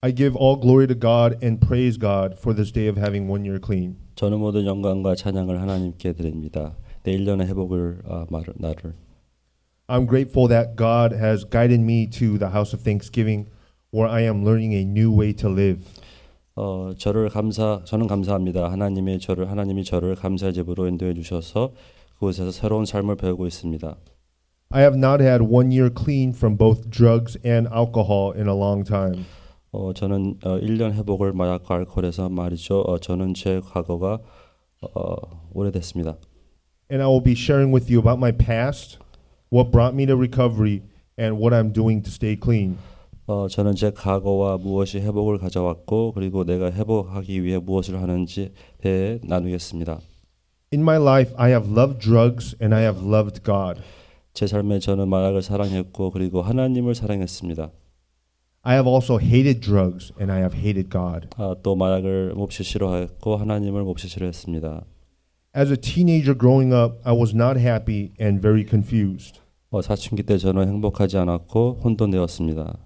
I give all glory to God and praise God for this day of having 1 year clean. 저는 모든 영광과 찬양을 하나님께 드립니다. 내 1년의 회복을 나를. I'm grateful that God has guided me to the house of thanksgiving where I am learning a new way to live. 저는 감사합니다. 하나님이 저를 감사의 집으로 인도해 주셔서 그곳에서 새로운 삶을 배우고 있습니다. I have not had 1 year clean from both drugs and alcohol in a long time. 저는 1년 회복을 마약과 알코올에서 말이죠. 저는 제 과거가 오래됐습니다. And I will be sharing with you about my past, what brought me to recovery, and what I'm doing to stay clean. 저는 제 과거와 무엇이 회복을 가져왔고 그리고 내가 회복하기 위해 무엇을 하는지에 대해 나누겠습니다. In my life, I have loved drugs and I have loved God. 제 삶에 저는 마약을 사랑했고 그리고 하나님을 사랑했습니다. I have also hated drugs and I have hated God. 또 마약을 몹시 싫어했고 하나님을 몹시 싫어했습니다. As a teenager growing up, I was not happy and very confused. 사춘기 때 저는 행복하지 않았고 혼돈되었습니다.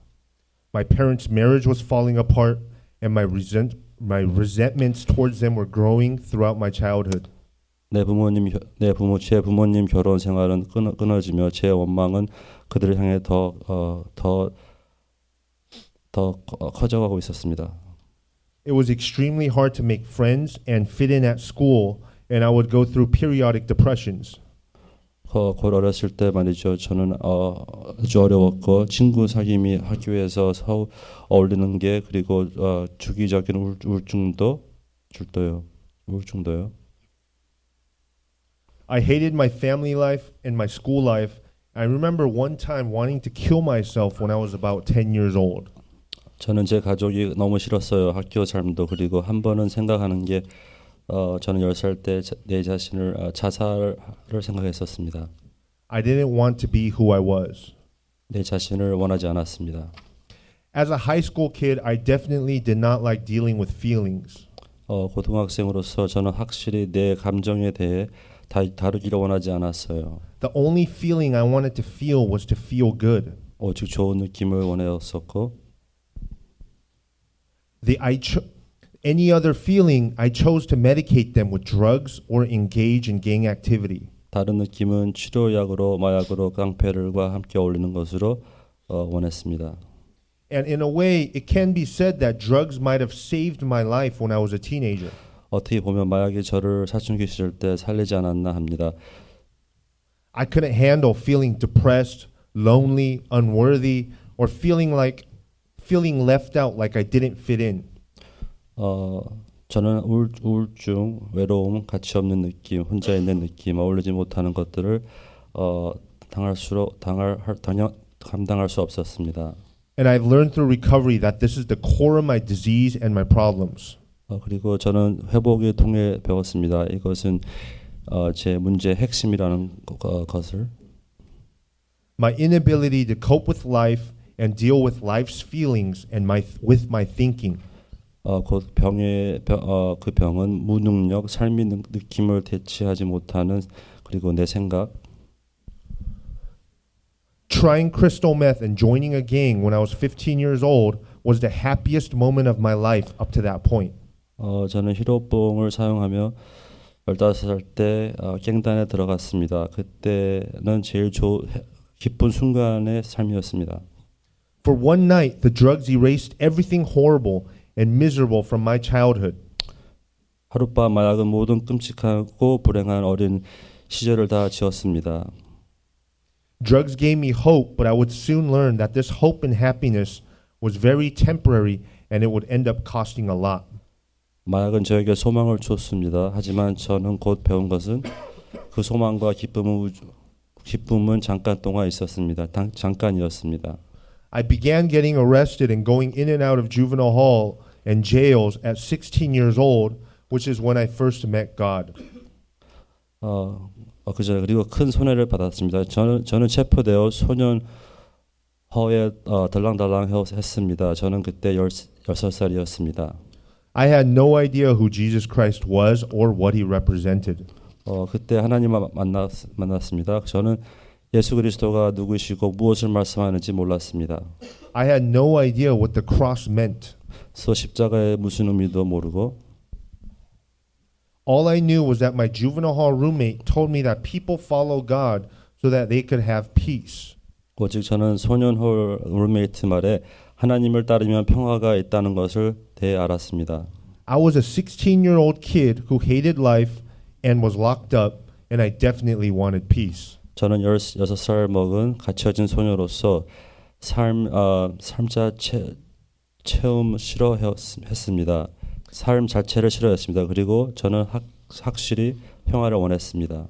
My parents' marriage was falling apart and my resentments towards them were growing throughout my childhood. 제 부모님 결혼 생활은 끊어지며 제 원망은 그들을 향해 더 커져가고 있었습니다. It was extremely hard to make friends and fit in at school, and I would go through periodic depressions. 곧 어렸을 때 말이죠. 저는 아주 어려웠고 친구 사귐이 학교에서 어울리는 게 그리고 주기적인 우울증도요. I hated my family life and my school life. I remember one time wanting to kill myself when I was about 10 years old. 저는 제 가족이 너무 싫었어요. 학교 삶도 그리고 한 번은 생각하는 게 저는 10살 때 내 자신을 자살을 생각했었습니다. I didn't want to be who I was. 내 자신을 원하지 않았습니다. As a high school kid, I definitely did not like dealing with feelings. 고등학생으로서 저는 확실히 내 감정에 대해 다루기를 원하지 않았어요. The only feeling I wanted to feel was to feel good. 오직 좋은 느낌을 원했었고 Any other feeling, I chose to medicate them with drugs or engage in gang activity. 다른 느낌은 치료약으로 마약으로 깡패들과 함께 어울리는 것으로 원했습니다. And in a way, it can be said that drugs might have saved my life when I was a teenager. 어떻게 보면 마약이 저를 사춘기 시절 때 살리지 않았나 합니다. I couldn't handle feeling depressed, lonely, unworthy, or feeling left out like I didn't fit in. 저는 우울증, 외로움, 가치 없는 느낌, 혼자 있는 느낌, 어울리지 못하는 것들을 감당할 수 없었습니다. And I've learned through recovery that this is the core of my disease and my problems. 그리고 저는 회복을 통해 배웠습니다. 이것은 제 문제의 핵심이라는 것을. My inability to cope with life and deal with life's feelings and with my thinking. 그 병은 무능력, 삶의 느낌을 대체하지 못하는 그리고 내 생각. Trying crystal meth and joining a gang when I was 15 years old was the happiest moment of my life up to that point. 저는 히로뽕을 사용하며 15살 때 갱단에 들어갔습니다. 그때는 제일 기쁜 순간의 삶이었습니다. For one night, the drugs erased everything horrible and miserable from my childhood. 하룻밤 마약은 모든 끔찍하고 불행한 어린 시절을 다 지웠습니다. Drugs gave me hope, but I would soon learn that this hope and happiness was very temporary and it would end up costing a lot. 마약은 저에게 소망을 줬습니다. 하지만 저는 곧 배운 것은 그 소망과 기쁨은 잠깐 동안 있었습니다. 잠깐이었습니다. I began getting arrested and going in and out of juvenile hall and jails at 16 years old, which is when I first met God. 그리고 큰 손해를 받았습니다. 저는 체포되어 소년허에 들랑달랑했습니다. 저는 그때 16살이었습니다. I had no idea who Jesus Christ was or what he represented. 그때 하나님을 만났습니다. 저는 예수 그리스도가 누구시고 무엇을 말씀하는지 몰랐습니다. I had no idea what the cross meant. 십자가의 무슨 의미도 모르고 All I knew was that my juvenile hall roommate told me that people follow God so that they could have peace. 오직 저는 소년홀 룸메이트 말에 하나님을 따르면 평화가 있다는 것을 대해 알았습니다. I was a 16-year-old kid who hated life and was locked up, and I definitely wanted peace. 저는 16살 먹은 갇혀진 소녀로서 삶자 체험 싫어했습니다. 삶 자체를 싫어했습니다. 그리고 저는 확실히 평화를 원했습니다.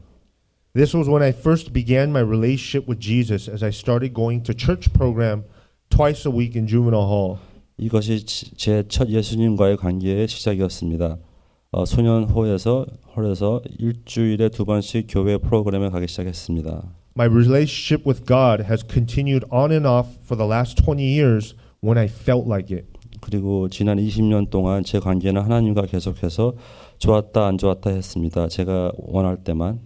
This was when I first began my relationship with Jesus as I started going to church program twice a week in juvenile hall. 이것이 제 첫 예수님과의 관계의 시작이었습니다. 소년홀에서 일주일에 2번씩 교회 프로그램에 가기 시작했습니다. My relationship with God has continued on and off for the last 20 years when I felt like it. 그리고 지난 20년 동안 제 관계는 하나님과 계속해서 좋았다 안 좋았다 했습니다. 제가 원할 때만.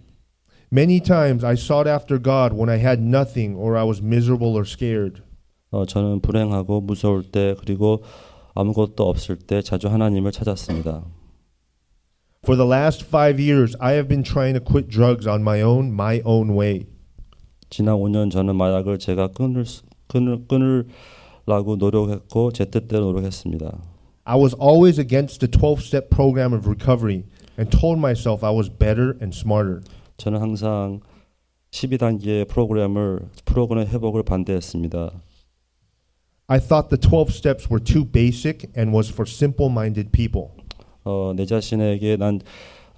Many times I sought after God when I had nothing or I was miserable or scared. 저는 불행하고 무서울 때 그리고 아무것도 없을 때 자주 하나님을 찾았습니다. For the last 5 years, I have been trying to quit drugs on my own way. 지난 5년 저는 마약을 제가 끊으려고 노력했고 제 뜻대로 노력했습니다. I was always against the 12-step program of recovery and told myself I was better and smarter. 저는 항상 12단계 프로그램 회복을 반대했습니다. I thought the 12 steps were too basic and was for simple-minded people. 내 자신에게 난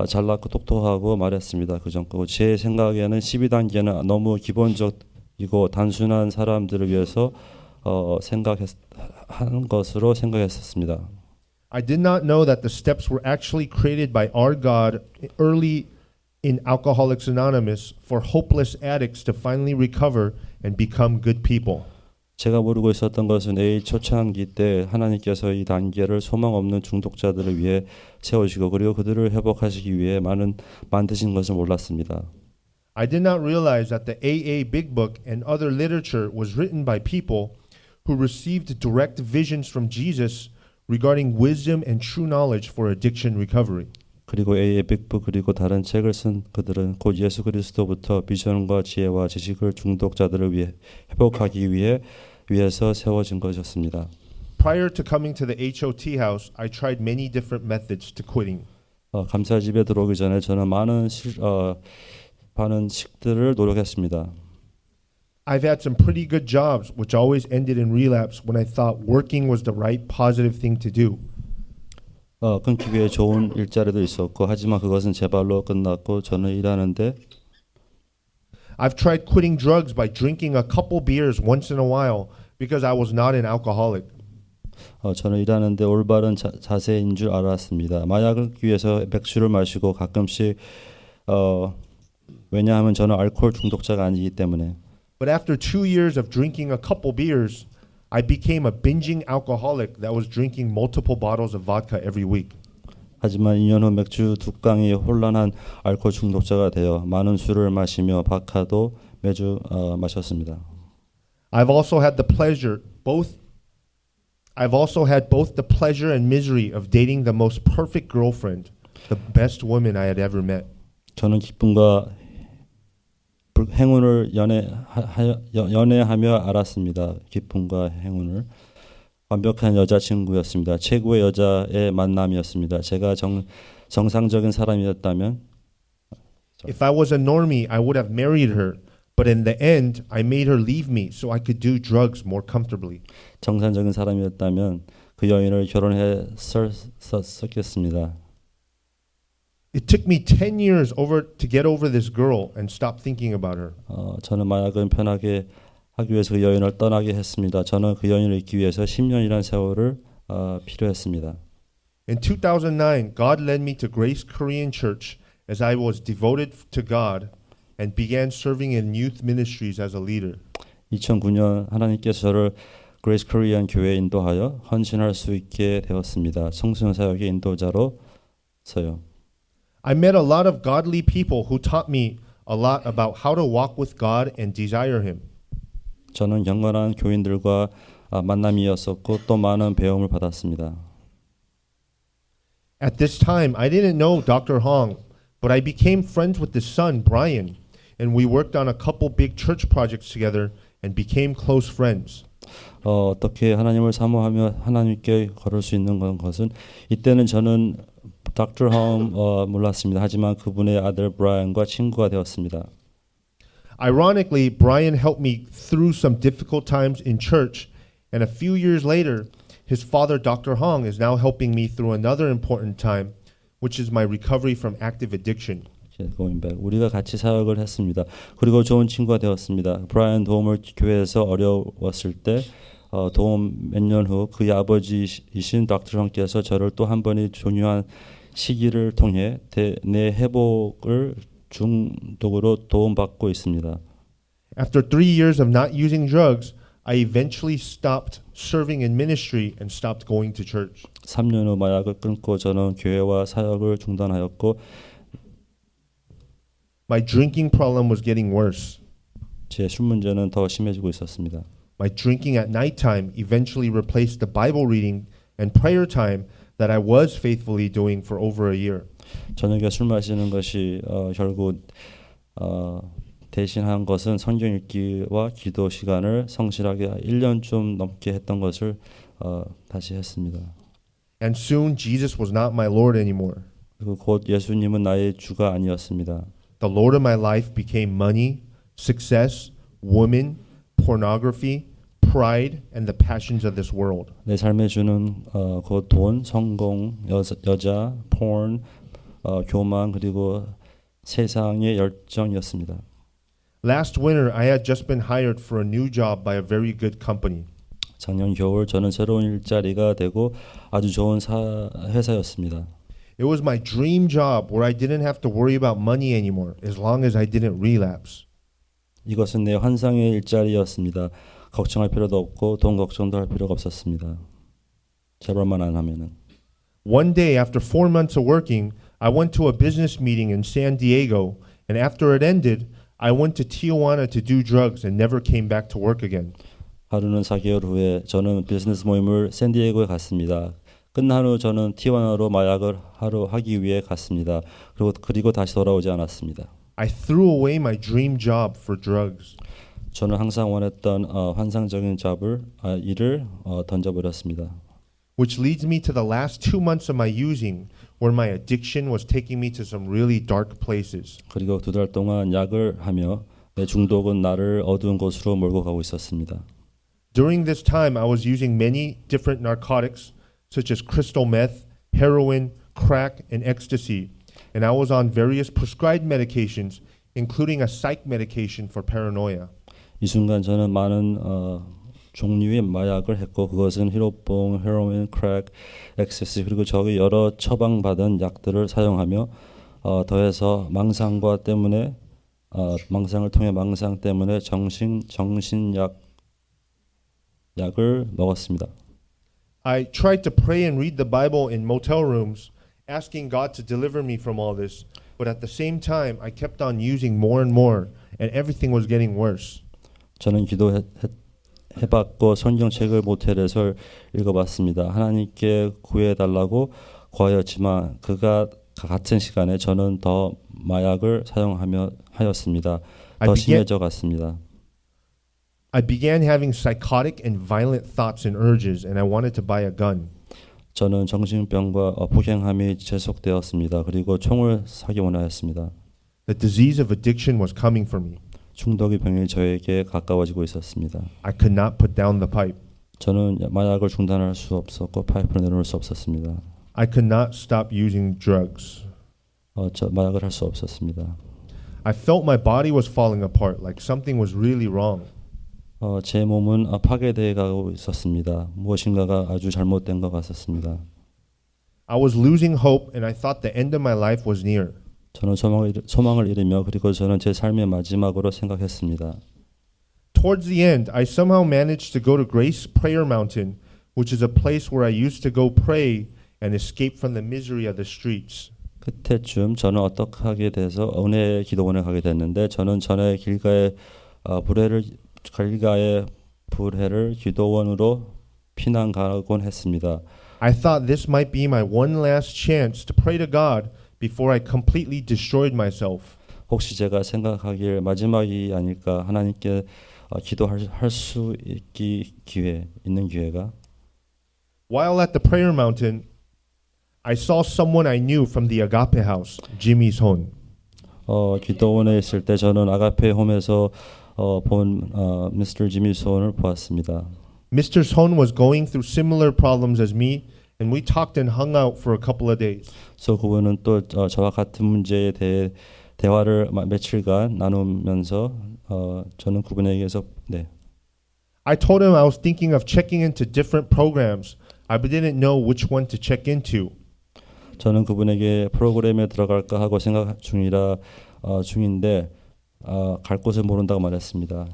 잘났고 똑똑하고 말했습니다. 제 생각에는 12단계는 너무 기본적이고 단순한 사람들을 위해서 하는 것으로 생각했었습니다. I did not know that the steps were actually created by our God early in Alcoholics Anonymous for hopeless addicts to finally recover and become good people. 제가 모르고 있었던 것은 A 초창기 때 하나님께서 이 단계를 소망 없는 중독자들을 위해 세우시고 그리고 그들을 회복하시기 위해 만드신 것을 몰랐습니다. I did not realize that the AA Big Book and other literature was written by people who received direct visions from Jesus regarding wisdom and true knowledge for addiction recovery. 그리고 A의 빅북 그리고 다른 책을 쓴 그들은 곧 예수 그리스도부터 비전과 지혜와 지식을 중독자들을 위해 회복하기 위해서 세워진 것이었습니다. Prior to coming to the HOT house, I tried many different methods to quitting. 감사집에 들어오기 전에 저는 많은 식들을 노력했습니다. I've had some pretty good jobs, which always ended in relapse when I thought working was the right positive thing to do. 끊기 위해 좋은 일자리도 있었고 하지만 그것은 제 발로 끝났고 저는 일하는데 I've tried quitting drugs by drinking a couple beers once in a while because I was not an alcoholic. 저는 일하는데 올바른 자세인 줄 알았습니다. 마약을 끊기 위해서 맥주를 마시고 가끔씩 왜냐하면 저는 알코올 중독자가 아니기 때문에. But after 2 years of drinking a couple beers, I became a binging alcoholic that was drinking multiple bottles of vodka every week. 하지만 2년 후 맥주 2강이 혼란한 알코올 중독자가 되어 많은 술을 마시며 바카도 매주 마셨습니다. I've also had both the pleasure and misery of dating the most perfect girlfriend, the best woman I had ever met. 저는 기쁨과 행운을 연애하며 알았습니다. 기쁨과 행운을. 완벽한 여자친구였습니다. 최고의 여자의 만남이었습니다. 제가 정상적인 사람이었다면 If I was a normie, I would have married her. But in the end, I made her leave me so I could do drugs more comfortably. 정상적인 사람이었다면 그 여인을 결혼했었겠습니다. It took me 10 years to get over this girl and stop thinking about her. 저는 마약을 편하게 하기 위해서 그 여인을 떠나게 했습니다. 저는 그 여인을 잊기 위해서 10년이라는 세월을 필요했습니다. In 2009, God led me to Grace Korean Church as I was devoted to God and began serving in youth ministries as a leader. 2009년 하나님께서 저를 그레이스 코리안 교회에 인도하여 헌신할 수 있게 되었습니다. 청소년 사역의 인도자로서요. I met a lot of godly people who taught me a lot about how to walk with God and desire Him. 저는 경건한 교인들과 만남이었었고 또 많은 배움을 받았습니다. At this time, I didn't know Dr. Hong, but I became friends with his son, Brian, and we worked on a couple big church projects together and became close friends. 어떻게 하나님을 사모하며 하나님께 걸을 수 있는 것은 이때는 저는 Dr. Hong 몰랐습니다. 하지만 그분의 아들 브라이언과 친구가 되었습니다. Ironically, Brian helped me through some difficult times in church, and a few years later, his father, Dr. Hong, is now helping me through another important time, which is my recovery from active addiction. Going back. 우리가 같이 사역을 했습니다. 그리고 좋은 친구가 되었습니다. 브라이언 도움을 교회에서 어려웠을 때 도움 몇 년 후 그의 아버지이신 닥터 형께서 저를 또 한 번의 중요한 시기를 통해 내 회복을 중독으로 도움받고 있습니다. After 3 years of not using drugs, I eventually stopped serving in ministry and stopped going to church. 3년 후 마약을 끊고 저는 교회와 사역을 중단하였고 My drinking problem was getting worse. 제 술 문제는 더 심해지고 있었습니다. My drinking at nighttime eventually replaced the Bible reading and prayer time that I was faithfully doing for over a year. 저녁에 술 마시는 것이 결국 대신한 것은 성경 읽기와 기도 시간을 성실하게 1년 좀 넘게 했던 것을 다시 했습니다. And soon Jesus was not my Lord anymore. 그리고 곧 예수님은 나의 주가 아니었습니다. The Lord of my life became money, success, women, pornography, pride, and the passions of this world. 내 삶의 주는 곧 돈, 성공, 여자, porn, 교만 그리고 세상의 열정이었습니다. Last winter, I had just been hired for a new job by a very good company. 작년 겨울 저는 새로운 일자리가 되고 아주 좋은 회사였습니다. It was my dream job where I didn't have to worry about money anymore as long as I didn't relapse. 이것은 내 환상의 일자리였습니다. 걱정할 필요도 없고 돈 걱정도 할 필요가 없었습니다. 재벌만 안 하면은. One day after 4 months of working, I went to a business meeting in San Diego, and after it ended, I went to Tijuana to do drugs and never came back to work again. 하루는 4개월 후에 저는 비즈니스 모임을 샌디에고에 갔습니다. 끝난 후 저는 티와나로 마약을 하기 위해 갔습니다. 그리고 다시 돌아오지 않았습니다. I threw away my dream job for drugs. 저는 항상 원했던 환상적인 일을 던져버렸습니다. Which leads me to the last 2 months of my using, where my addiction was taking me to some really dark places. 그리고 2달 동안 약을 하며 내 중독은 나를 어두운 곳으로 몰고 가고 있었습니다. During this time, I was using many different narcotics, such as crystal meth, heroin, crack, and ecstasy, and I was on various prescribed medications, including a psych medication for paranoia. 이 순간 저는 많은 종류의 마약을 했고 그것은 히로뽕, 헤로인, 크랙, 엑세스 그리고 저기 여러 처방받은 약들을 사용하며 더해서 망상을 통해 망상 때문에 약을 먹었습니다. I tried to pray and read the Bible in motel rooms, asking God to deliver me from all this, but at the same time, I kept on using more and more, and everything was getting worse. 저는 기도해봤고 성경책을 모텔에서 읽어봤습니다. 하나님께 구해달라고 구하였지만 그가 같은 시간에 저는 더 마약을 하였습니다. 더 심해져 갔습니다. I began having psychotic and violent thoughts and urges, and I wanted to buy a gun. 저는 정신병과 폭행함이 지속되었습니다. 그리고 총을 사기 원하였습니다. The disease of addiction was coming for me. 중독의 병이 저에게 가까워지고 있었습니다. I could not put down the pipe. 저는 마약을 중단할 수 없었고 파이프를 내놓을 수 없었습니다. I could not stop using drugs. 마약을 할 수 없었습니다. I felt my body was falling apart, like something was really wrong. 제 몸은 파괴되어 가고 있었습니다. 무엇인가가 아주 잘못된 것 같았습니다. I was losing hope, and I thought the end of my life was near. 저는 소망을 잃으며 그리고 저는 제 삶의 마지막으로 생각했습니다. Towards the end, I somehow managed to go to Grace Prayer Mountain, which is a place where I used to go pray and escape from the misery of the streets. 그때쯤 저는 어떻게 하게 돼서 은혜 기도원에 가게 됐는데 저는 전에 길가에 불해를 기도원으로 피난 가곤 했습니다. I thought this might be my one last chance to pray to God before I completely destroyed myself. 혹시 제가 생각하기에 마지막이 아닐까 하나님께 기도할 수 있는 기회가 While at the prayer mountain, I saw someone I knew from the Agape house, Jimmy Son. 기도원에 있을 때 저는 아가페 홈에서 본 Mr. 지미 손을 보았습니다. Mr. Son was going through similar problems as me, and we talked and hung out for a couple of days. 그래서 그분은 또 저와 같은 문제에 대해 대화를 며칠간 나누면서 저는 그분에게서 I told him I was thinking of checking into different programs. I didn't know which one to check into. 저는 그분에게 프로그램에 들어갈까 하고 생각 중인데 갈 곳을 모른다고 말했습니다.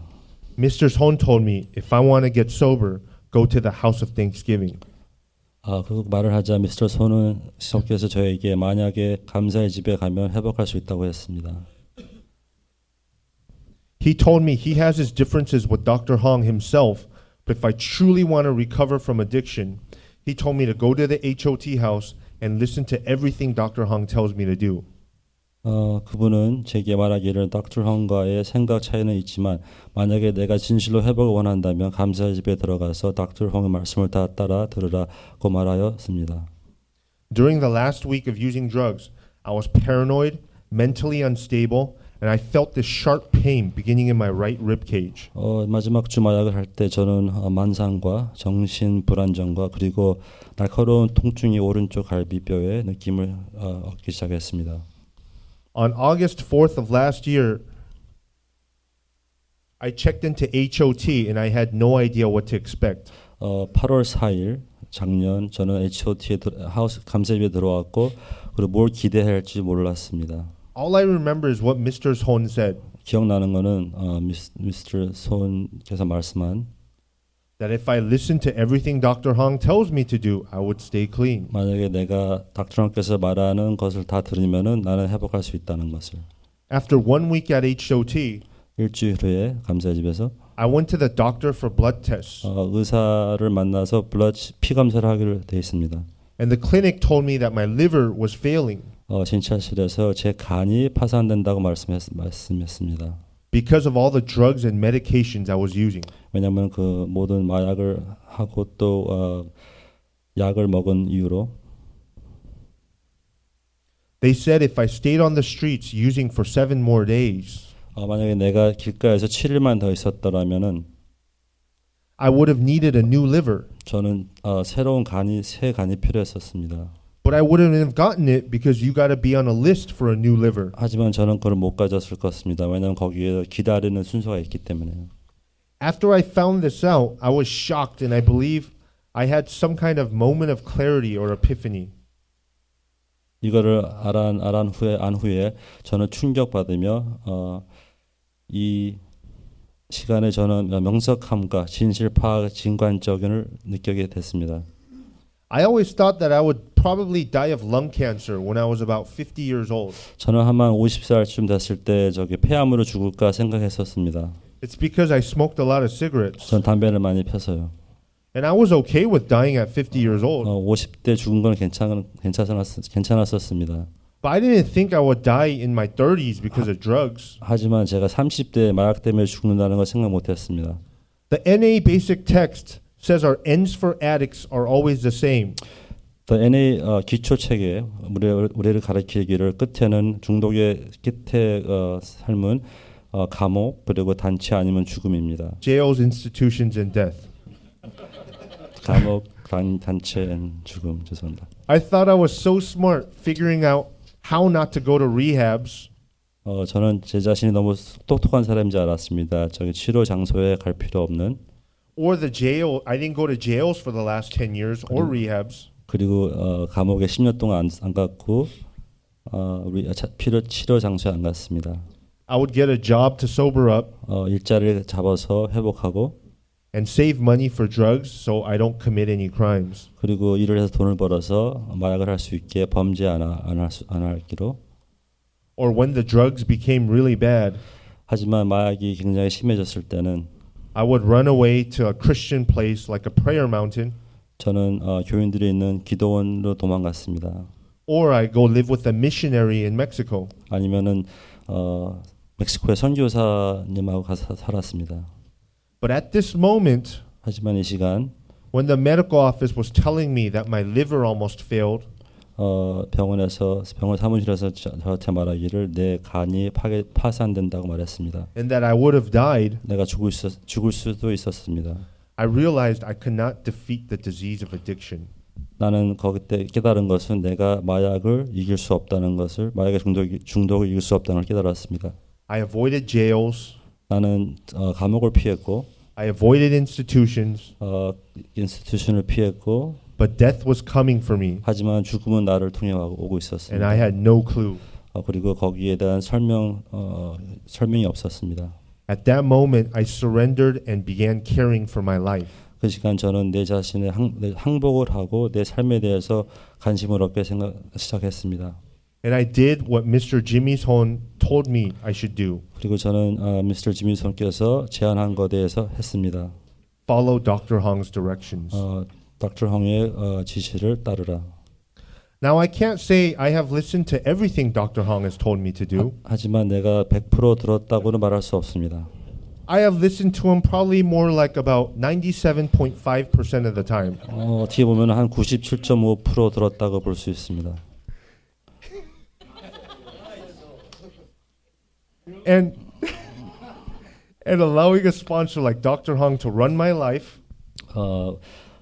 Mr. Son told me if I want to get sober, go to the house of Thanksgiving. 그 말을 하자 미스터 손은 성께서 저에게 만약에 감사의 집에 가면 회복할 수 있다고 했습니다. He told me he has his differences with Dr. Hong himself, but if I truly want to recover from addiction, he told me to go to the HOT house and listen to everything Dr. Hong tells me to do. 그분은 제게 말하기를 닥터 형과의 생각 차이는 있지만 만약에 내가 진실로 회복을 원한다면 감사의 집에 들어가서 닥터 형의 말씀을 다 따라 들으라고 말하였습니다. During the last week of using drugs, I was paranoid, mentally unstable, and I felt this sharp pain beginning in my right rib cage. 마지막 주 마약을 할 때 저는 만상과 정신 불안정과 그리고 날카로운 통증이 오른쪽 갈비뼈에 느낌을 얻기 시작했습니다. On August 4th of last year, I checked into HOT and I had no idea what to expect. 8월 4일 작년 저는 HOT에 하우스 감사집에 들어왔고 그리고 뭘 기대해야 할지 몰랐습니다. All I remember is what Mr. Son said. 기억나는 거는 미스터 손께서 말씀한 That if I listened to everything Dr. Hong tells me to do, I would stay clean. 만약에 내가 닥터님께서 말하는 것을 다 들으면은 나는 회복할 수 있다는 것을. After 1 week at HOT, 일주일 후에 감사의 집에서 I went to the doctor for blood tests. 의사를 만나서 피 검사를 하기로 돼 있습니다. And the clinic told me that my liver was failing. 진찰실에서 제 간이 파산된다고 말씀했습니다. Because of all the drugs and medications I was using. 왜냐하면 그 모든 마약을 하고 또 약을 먹은 이유로. They said if I stayed on the streets using for 7 more days, 만약에 내가 길가에서 7일만 더 있었더라면은 I would have needed a new liver. 저는 새로운 새 간이 필요했었습니다. But I wouldn't have gotten it because you got to be on a list for a new liver. 하지만 저는 그걸 못 가졌을 것입니다. 왜냐하면 거기에 기다리는 순서가 있기 때문에요. After I found this out, I was shocked and I believe I had some kind of moment of clarity or epiphany. 이거를 안 후에 저는 충격받으며 이 시간에 저는 명석함과 진실 파악 진관적인을 느끼게 됐습니다. I always thought that I would probably die of lung cancer when I was about 50 years old. 저는 한 50살쯤 됐을 때 폐암으로 죽을까 생각했었습니다. It's because I smoked a lot of cigarettes. 전 담배를 많이 펴서요. And I was okay with dying at 50 years old. 50대 죽은 건 괜찮았었습니다. But I didn't think I would die in my 30s because of drugs. 하지만 제가 30대 마약 때문에 죽는다는 걸 생각 못했습니다. The NA basic text says our ends for addicts are always the same. The NA 기초 책에 우리를 가르치기를 끝에는 중독의 끝에 삶은 감옥 그리고 단체 아니면 죽음입니다. Jails, institutions, and death. 감옥, 단체, 죽음. 죄송합니다. I thought I was so smart figuring out how not to go to rehabs. 저는 제 자신이 너무 똑똑한 사람인 줄 알았습니다. 치료 장소에 갈 필요 없는. Or the jail. I didn't go to jails for the last 10 years or rehabs. 그리고 감옥에 10년 동안 안 갔고 치료 장소에 안 갔습니다. I would get a job to sober up. 일자리를 잡아서 회복하고. And save money for drugs so I don't commit any crimes. 그리고 일을 해서 돈을 벌어서 마약을 할 수 있게 범죄 안 하기로. Or when the drugs became really bad. 하지만 마약이 굉장히 심해졌을 때는 I would run away to a Christian place like a prayer mountain, 저는 교인들이 있는 기도원으로 도망갔습니다. or I go live with a missionary in Mexico. 아니면은 멕시코의 선교사님하고 가서 살았습니다. But at this moment, 하지만 이 시간 when the medical office was telling me that my liver almost failed, 병원 사무실에서 저한테 말하기를 내 간이 파산된다고 말했습니다. and that I would have died, 내가 죽을 수도 있었습니다. I realized I could not defeat the disease of addiction. 나는 그때 깨달은 것은 내가 마약을 이길 수 없다는 것을, 마약의 중독을 이길 수 없다는 걸 깨달았습니다. I avoided jails. 나는 감옥을 피했고, I avoided institutions. 인스티튜션을 피했고, But death was coming for me, 하지만 죽음은 나를 통해 오고 and 있었습니다. I had no clue. 그리고 거기에 대한 설명이 없었습니다. At that moment, I surrendered and began caring for my life. 그 시간 저는 내 자신의 항복을 하고 내 삶에 대해서 관심을 얻게 시작했습니다. And I did what Mr. Jimmy Son told me I should do. 그리고 저는 미스터 지미 손께서 제안한 것에 대해서 했습니다. Follow Dr. Hong's directions. 닥터 홍의 지시를 따르라. Now I can't say I have listened to everything Dr. Hong has told me to do. 하지만 내가 100% 들었다고는 말할 수 없습니다. I have listened to him probably more like about 97.5% of the time. 어떻게 보면 한 97.5% 들었다고 볼 수 있습니다. And allowing a sponsor like Dr. Hong to run my life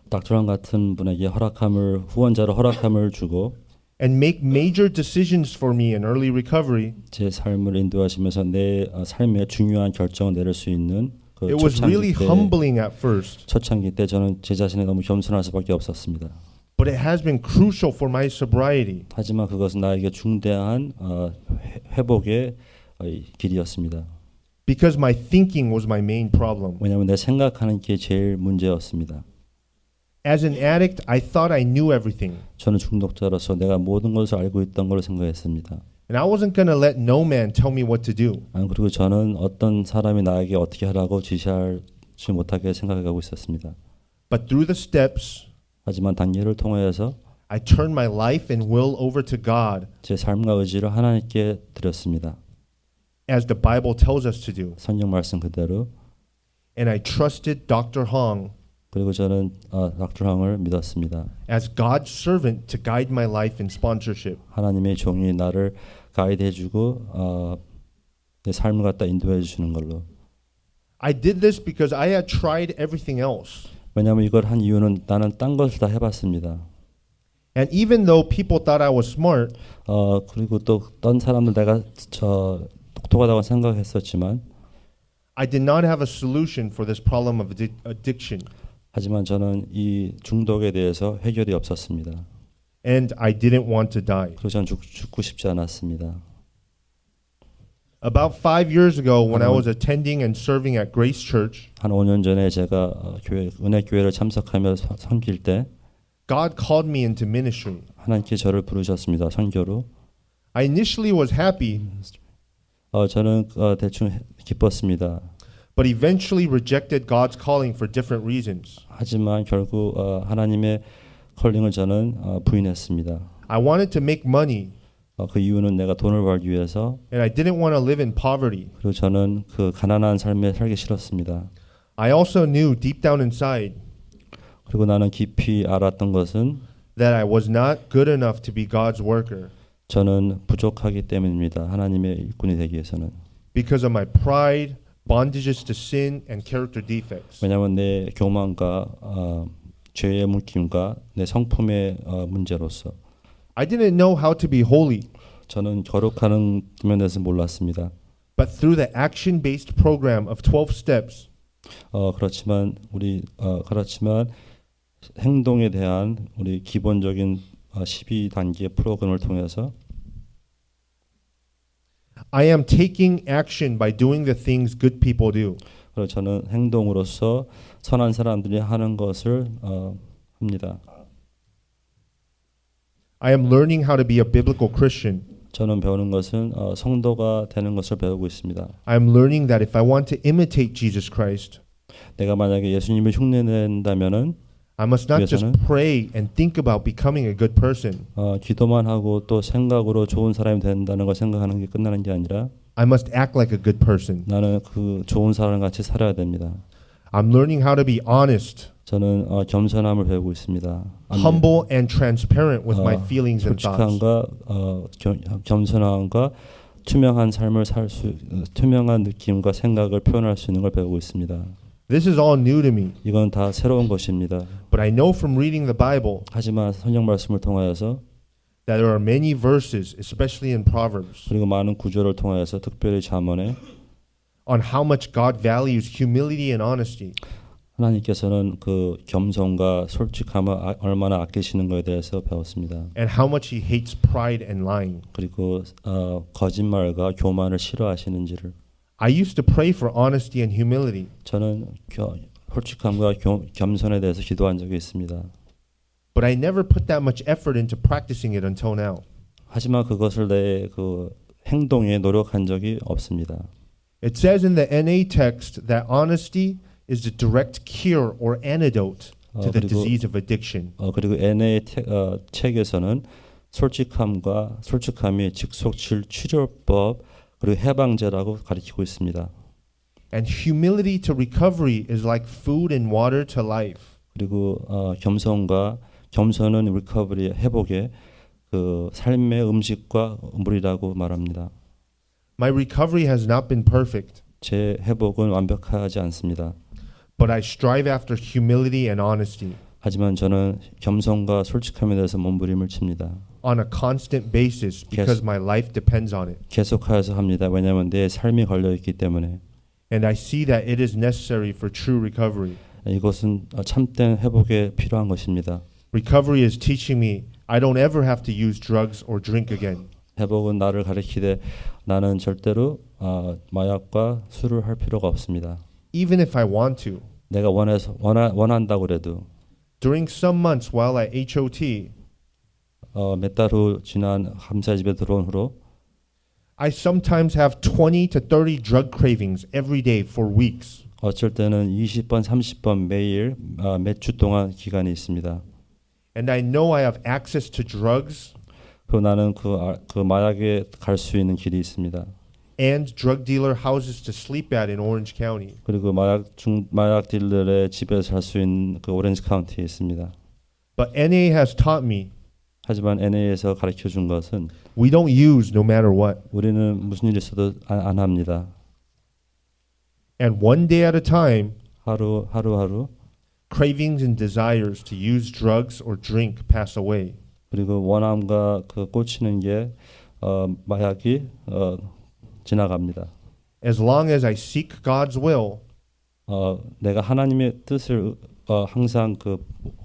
닥터 홍 같은 분에게 후원자로 허락함을 주고 and make major decisions for me in early recovery. 제 삶을 인도하시면서 내 삶의 중요한 결정을 내릴 수 있는 그 It was really humbling at first, 초창기 때 저는 제 자신에 너무 겸손할 수밖에 없었습니다. but it has been crucial for my sobriety. 하지만 그것은 나에게 중대한 회복의 길이었습니다. Because my thinking was my main problem. 왜냐하면 내 생각하는 게 제일 문제였습니다. As an addict, I thought I knew everything. 저는 중독자로서 내가 모든 것을 알고 있던 걸로 생각했습니다. And I wasn't going to let no man tell me what to do. 그리고 저는 어떤 사람이 나에게 어떻게 하라고 지시하지 못하게 생각하고 있었습니다. But through the steps, 하지만 단계를 통해서 I turned my life and will over to God, 제 삶과 의지를 하나님께 드렸습니다. as the Bible tells us to do. 성경 말씀 그대로. And I trusted Dr. Hong 그리고 저는 닥터 홍을 믿었습니다. as God's servant to guide my life in sponsorship. 하나님의 종이 나를 가이드해주고 내 삶을 갖다 인도해 주시는 걸로. I did this because I had tried everything else. 왜냐하면 이걸 한 이유는 나는 딴 것을 다 해봤습니다. And even though people thought I was smart, 그리고 또 어떤 사람들 내가 똑똑하다고 생각했었지만 I did not have a solution for this problem of addiction. 하지만 저는 이 중독에 대해서 해결이 없었습니다. And I didn't want to die. 그래서 저는 죽고 싶지 않았습니다. About 5 years ago, when I was attending and serving at Grace Church, 한 5년 전에 제가 은혜교회를 참석하며 섬길 때 God called me into ministry. 하나님께 저를 부르셨습니다. 선교로. I initially was happy, 저는 대충 기뻤습니다. but eventually rejected God's calling for different reasons. 하지만 결국 하나님의 컬링을 저는 부인했습니다. I wanted to make money, 그 이유는 내가 돈을 벌기 위해서, and I didn't want to live in poverty. 그리고 저는 그 가난한 삶에 살기 싫었습니다. I also knew deep down inside 그리고 나는 깊이 알았던 것은 that I was not good enough to be God's worker 저는 부족하기 때문입니다. 하나님의 일꾼이 되기 위해서는. because of my pride, bondages to sin, and character defects. 왜냐하면 내 교만과 죄의 묶임과 내 성품의 문제로서 I didn't know how to be holy, 저는 거룩하는 면에서 몰랐습니다. but through the action-based program of 12 steps, 그렇지만 행동에 대한 우리 기본적인 12단계 프로그램을 통해서 I am taking action by doing the things good people do. 그리고 저는 행동으로서 선한 사람들이 하는 것을 합니다. I am learning how to be a biblical Christian. 저는 배우는 것은 성도가 되는 것을 배우고 있습니다. I am learning that if I want to imitate Jesus Christ, 내가 만약에 예수님을 흉내낸다면은 I must not just 위해서는 pray and think about becoming a good person. 기도만 하고 또 생각으로 좋은 사람이 된다는 걸 생각하는 게 끝나는 게 아니라 I must act like a good person. 나는 그 좋은 사람 같이 살아야 됩니다. I'm learning how to be honest, 저는 겸손함을 배우고 있습니다. humble, and transparent with my feelings and thoughts. 솔직함과 겸손함과 투명한 삶을 투명한 느낌과 생각을 표현할 수 있는 걸 배우고 있습니다. This is all new to me, 이건 다 새로운 것입니다. but I know from reading the Bible 하지만 성경 말씀을 통하여서 that there are many verses, especially in Proverbs, 그리고 많은 구절을 통하여서 특별히 잠언에 on how much God values humility and honesty. 하나님께서는 그 겸손과 솔직함을 얼마나 아끼시는 것에 대해서 배웠습니다. And how much He hates pride and lying. 그리고 거짓말과 교만을 싫어하시는지를. I used to pray for honesty and humility, 저는 솔직함과 겸손에 대해서 기도한 적이 있습니다. but I never put that much effort into practicing it until now. 하지만 그것을 내 그 행동에 노력한 적이 없습니다. It says in the NA text that honesty is the direct cure or antidote to the disease of addiction. 그리고 NA 책에서는 솔직함이 직속 치료법 그리고 해방제라고 가르치고 있습니다. And humility to recovery is like food and water to life. 그리고 겸손은 리커버리 회복의 그 삶의 음식과 물이라고 말합니다. My recovery has not been perfect, 제 회복은 완벽하지 않습니다. but I strive after humility and honesty 하지만 저는 겸손과 솔직함에 대해서 몸부림을 칩니다. on a constant basis because my life depends on it. 계속하여서 합니다. 왜냐하면 내 삶이 걸려 있기 때문에. And I see that it is necessary for true recovery. 이것은 참된 회복에 필요한 것입니다. Recovery is teaching me I don't ever have to use drugs or drink again. 회복은 나를 가리키되 나는 절대로 마약과 술을 할 필요가 없습니다. Even if I want to. 내가 원한다고 해도 During some months while at HOT, 몇 달 후 지난 감사 집에 들어온 후로 I sometimes have 20 to 30 drug cravings every day for weeks. 어쩔 때는 20번, 30번 매일 몇 주 동안 기간이 있습니다. And I know I have access to drugs 그리고 나는 그 마약에 갈 수 있는 길이 있습니다. and drug dealer houses to sleep at in Orange County. 그리고 마약 딜러의 집에서 살 수 있는 그 오렌지 카운티에 있습니다. But NA has taught me 하지만 NA에서 가르쳐 준 것은 we don't use no matter what. 우리는 무슨 일이 있어도 안 합니다. And one day at a time, 하루 cravings and desires to use drugs or drink pass away. 그리고 원함과 그 꽂히는 게 마약이 지나갑니다. As long as I seek God's will, 내가 하나님의 뜻을 항상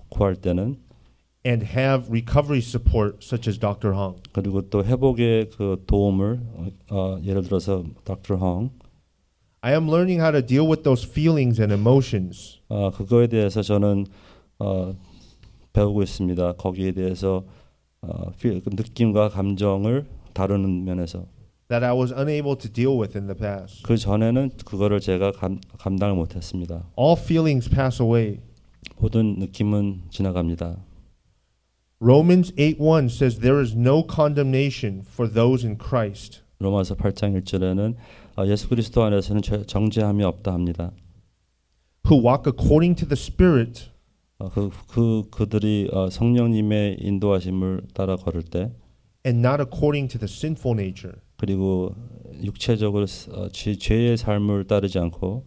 구할 때는 and have recovery support such as Dr. Hong. 그리고 또 회복의 그 도움을 예를 들어서 Dr. Hong I am learning how to deal with those feelings and emotions. 그거에 대해서 저는 배우고 있습니다. 거기에 대해서 느낌과 감정을 다루는 면에서 That I was unable to deal with in the past. 그 전에는 그거를 제가 감당을 못했습니다. All feelings pass away. 모든 느낌은 지나갑니다. Romans 8:1 says there is no condemnation for those in Christ. 로마서 8장 1절에는 예수 그리스도 안에서는 정죄함이 없다 합니다. Who walk according to the Spirit. 그들이 성령님의 인도하심을 따라 걸을 때 And not according to the sinful nature. 그리고 육체적으로 죄의 삶을 따르지 않고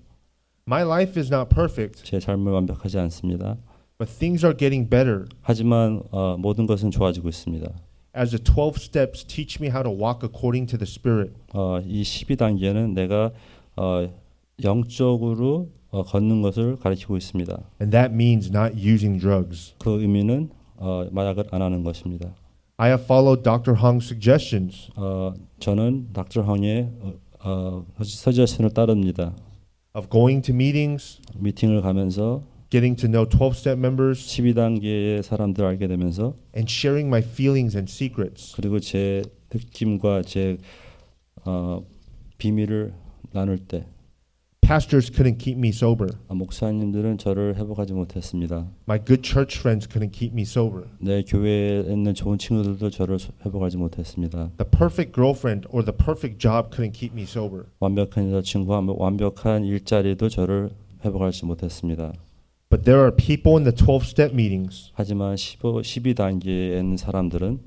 My life is not perfect, 제 삶을 완벽하지 않습니다. but things are getting better. 하지만 모든 것은 좋아지고 있습니다. As the 12 steps teach me how to walk according to the Spirit. 이 12단계는 내가 영적으로 걷는 것을 가르치고 있습니다. And that means not using drugs. 그 의미는 마약을 안 하는 것입니다. I have followed Dr. Hong's suggestions. 저는 Dr. Hong의 서제션을 따릅니다. Of going to meetings, 미팅을 가면서 getting to know 12-step members, 12단계의 사람들을 알게 되면서 and sharing my feelings and secrets. 그리고 제 느낌과 제 비밀을 나눌 때 pastors couldn't keep me sober. 목사님들은 저를 회복하지 못했습니다. My good church friends couldn't keep me sober. 내 교회에 있는 좋은 친구들도 저를 회복하지 못했습니다. The perfect girlfriend or the perfect job couldn't keep me sober. 완벽한 여자친구와 완벽한 일자리도 저를 회복하지 못했습니다. But there are people in the 12-step meetings 하지만 12단계에 있는 사람들은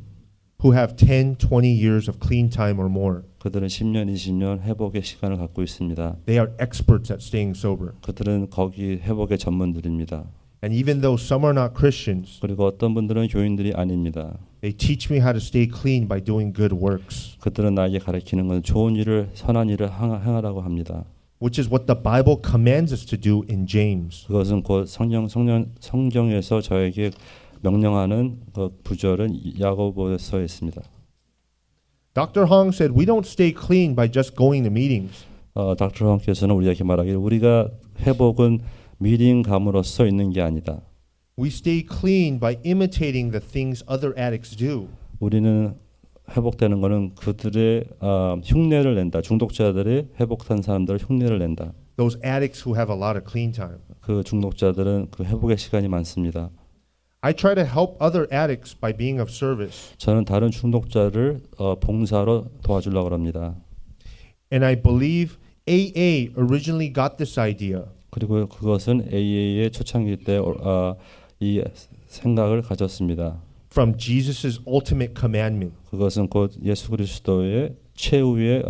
who have 10, 20 years of clean time or more. 그들은 10년, 20년 회복의 시간을 갖고 있습니다. They are experts at staying sober. 그들은 거기 회복의 전문들입니다. And even though some are not Christians, 그리고 어떤 분들은 교인들이 아닙니다. they teach me how to stay clean by doing good works, 그들은 나에게 가르치는 건 좋은 일을, 선한 일을 행하라고 합니다. which is what the Bible commands us to do in James. 그것은 곧 성경에서 저에게 명령하는 그 구절은 야고보서에 있습니다. Dr. Hong said, we don't stay clean by just going to meetings. 닥터 황께서는 우리에게 말하기를 우리가 회복은 미팅 감으로써 있는 게 아니다. We stay clean by imitating the things other addicts do. 우리는 회복되는 것은 그들의 흉내를 낸다. 중독자들이 회복한 사람들을 흉내를 낸다. Those addicts who have a lot of clean time. 그 중독자들은 그 회복의 시간이 많습니다. I try to help other addicts by being of service. 저는 다른 중독자를 봉사로 도와주려고 합니다. And I believe AA originally got this idea. 그리고 그것은 AA의 초창기 때 이 생각을 가졌습니다. From Jesus' ultimate commandment. 그것은 곧 예수 그리스도의 최후의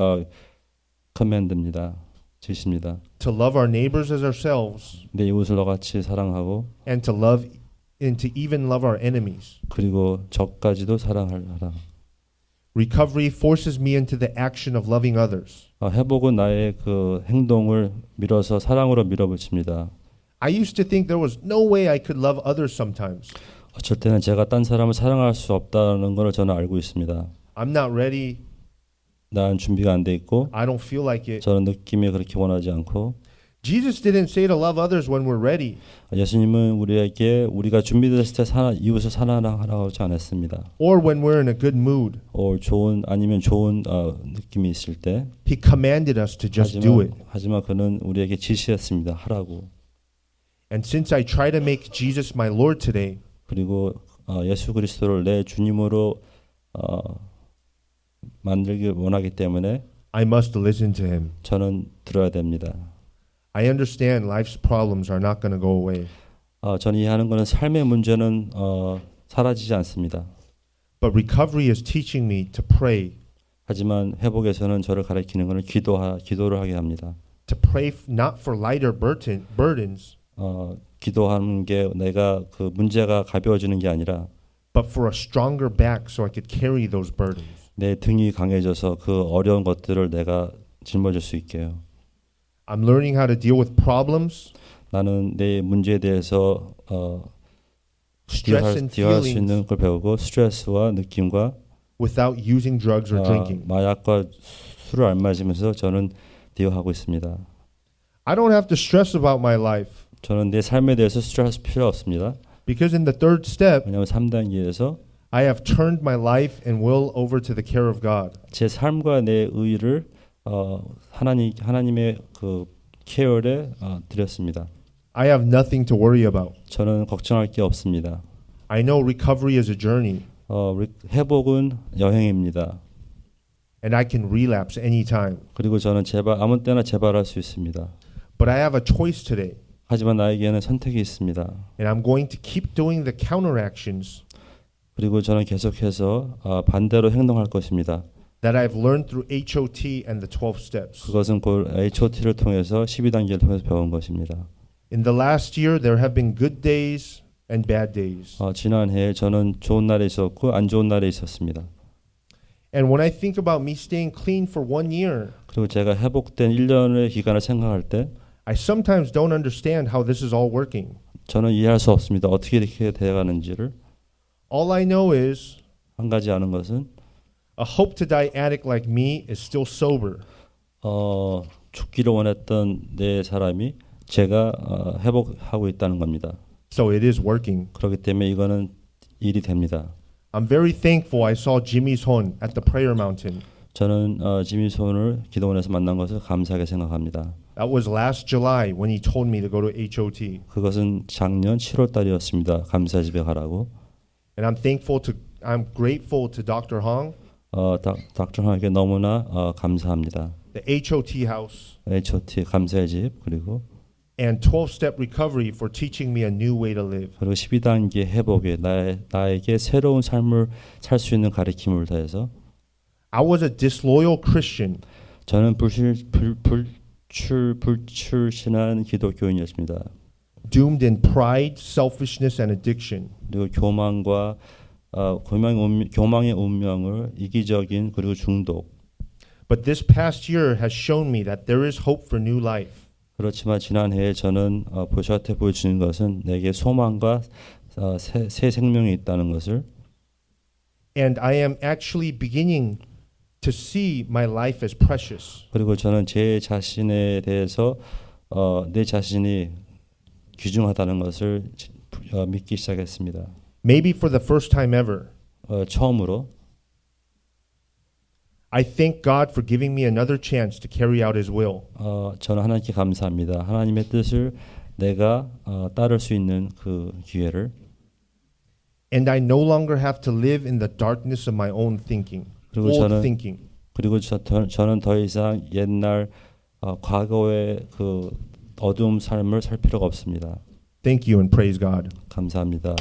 커맨드입니다. 지시입니다. To love our neighbors as ourselves. 내 이웃을 너같이 사랑하고 And to love and to even love our enemies. 그리고 적까지도 사랑하라. Recovery forces me into the action of loving others. 회복은 나의 그 행동을 밀어서 사랑으로 밀어붙입니다. I used to think there was no way I could love others sometimes. 어쩔 때는 제가 딴 사람을 사랑할 수 없다는 걸 저는 알고 있습니다. I'm not ready. 난 준비가 안 돼 있고 I don't feel like it. 저는 느낌이 그렇게 원하지 않고 Jesus didn't say to love others when we're ready. 예수님은 우리에게 우리가 준비됐을 때 이웃을 사랑하라고 하지 않았습니다. Or when we're in a good mood. 아니면 좋은 느낌이 있을 때. He commanded us to just do it. 하지만 그는 우리에게 지시했습니다. 하라고. And since I try to make Jesus my Lord today, 그리고 예수 그리스도를 내 주님으로 만들기 원하기 때문에 I must listen to him. 저는 들어야 됩니다. I understand life's problems are not going to go away. 저는 이해하는 것은 삶의 문제는 사라지지 않습니다. But recovery is teaching me to pray. 하지만 회복에서는 저를 가르치는 것은 기도를 하게 합니다. To pray not for lighter burdens. 기도하는 게 내가 그 문제가 가벼워지는 게 아니라 but for a stronger back so I could carry those burdens. 내 등이 강해져서 그 어려운 것들을 내가 짊어질 수 있게요. I'm learning how to deal with problems. 나는 내 문제에 대해서 stress and 대화할 수 있는 feelings 걸 배우고 스트레스와 느낌과 without using drugs or drinking. 마약과 술을 안 마시면서 저는 대화하고 있습니다. I don't have to stress about my life 저는 내 삶에 대해서 스트레스 필요 없습니다. because in the third step 왜냐하면 3단계에서 I have turned my life and will over to the care of God. 제 삶과 내 의를 하나님의 그 케어에 드렸습니다. I have nothing to worry about. 저는 걱정할 게 없습니다. I know recovery is a journey 회복은 여행입니다. and I can relapse anytime. 그리고 저는 아무 때나 재발할 수 있습니다. But I have a choice today 하지만 나에게는 선택이 있습니다. and I'm going to keep doing the counteractions 그리고 저는 계속해서 반대로 행동할 것입니다. that I've learned through HOT and the 12 steps. 그것은 곧 HOT를 통해서 12단계를 통해서 배운 것입니다. In the last year, there have been good days and bad days. 지난 해에 저는 좋은 날이 있었고 안 좋은 날이 있었습니다. And when I think about me staying clean for 1 year, 그리고 제가 회복된 1년의 기간을 생각할 때 I sometimes don't understand how this is all working. 저는 이해할 수 없습니다. 어떻게 이렇게 돼가는지를. All I know is 한 가지 아는 것은 a hope to die addict like me is still sober. 죽기를 원했던 내 사람이 제가 회복하고 있다는 겁니다. So it is working. 그렇기 때문에 이거는 일이 됩니다. I'm very thankful I saw Jimmy's Son at the prayer mountain. 저는 지미 손을 기도원에서 만난 것을 감사하게 생각합니다. That was last July when he told me to go to HOT. 그것은 작년 7월 달이었습니다. 감사 집에 가라고. And I'm grateful to Dr. Hong, 닥터 황에게 너무나 감사합니다. the HOT house, HOT 감사의 집 그리고 and 12-step recovery for teaching me a new way to live. 그리고 12단계 회복에 나에게 새로운 삶을 살 수 있는 가르침을 더해서 I was a disloyal Christian, 저는 불출신한 기독교인이었습니다. doomed in pride, selfishness, and addiction. 그리고 교망의 운명을 이기적인 그리고 중독. But this past year has shown me that there is hope for new life. 그렇지만 지난해에 저는 저한테 보여주는 것은 내게 소망과 새 생명이 있다는 것을 And I am actually beginning to see my life as precious. 그리고 저는 제 자신에 대해서 내 자신이 귀중하다는 것을 믿기 시작했습니다. Maybe for the first time ever. 처음으로 I thank God for giving me another chance to carry out His will. 저는 하나님께 감사합니다. 하나님의 뜻을 내가 따를 수 있는 그 기회를. And I no longer have to live in the darkness of my own thinking. 그리고 old thinking. 그리고 저는 더 이상 옛날 과거의 그 어두운 삶을 살 필요가 없습니다. Thank you and praise God. 감사합니다.